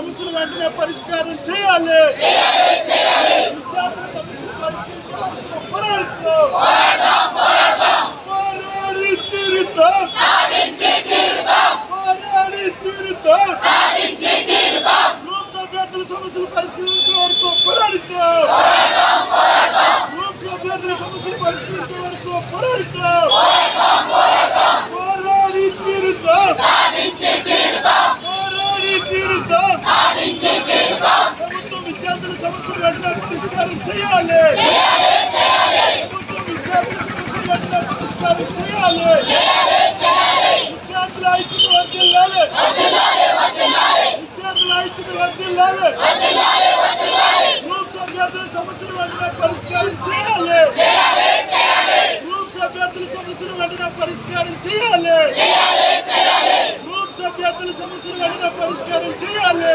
సమస్యలు వెంటనే పరిష్కారం చేయాలి. విద్యార్థుల సమస్యలు పరిష్కరించాల్సిన పోరాడి తీరుతాం. గ్రూప్ అభ్యర్థుల సమస్యలు పరిష్కరించే వరకు పోరాడుతాం. గ్రూప్ అభ్యర్థుల సమస్యలు పరిష్కరించే వరకు పోరాడుతాం. పోరాడి తీరుతాం. ప్రభుత్వం విద్యార్థుల సమస్యలు వెంటనే పరిష్కారం చేయాలి. ప్రభుత్వం విద్యార్థుల సమస్యలు వెంటనే పరిష్కారం చేయాలి. విద్యార్థుల ఐక్యత వర్ధిల్లాలి. విద్యార్థుల ఐక్యత వర్ధిల్లాలి. గ్రూప్స్ అభ్యర్థుల సమస్యలు వెంటనే పరిష్కారం చేయాలి. గ్రూప్స్ అభ్యర్థుల సమస్యలు వెంటనే పరిష్కారం చేయాలి. గ్రూప్స్ అభ్యర్థుల సమస్యలు వెంటనే పరిష్కారం చేయాలి.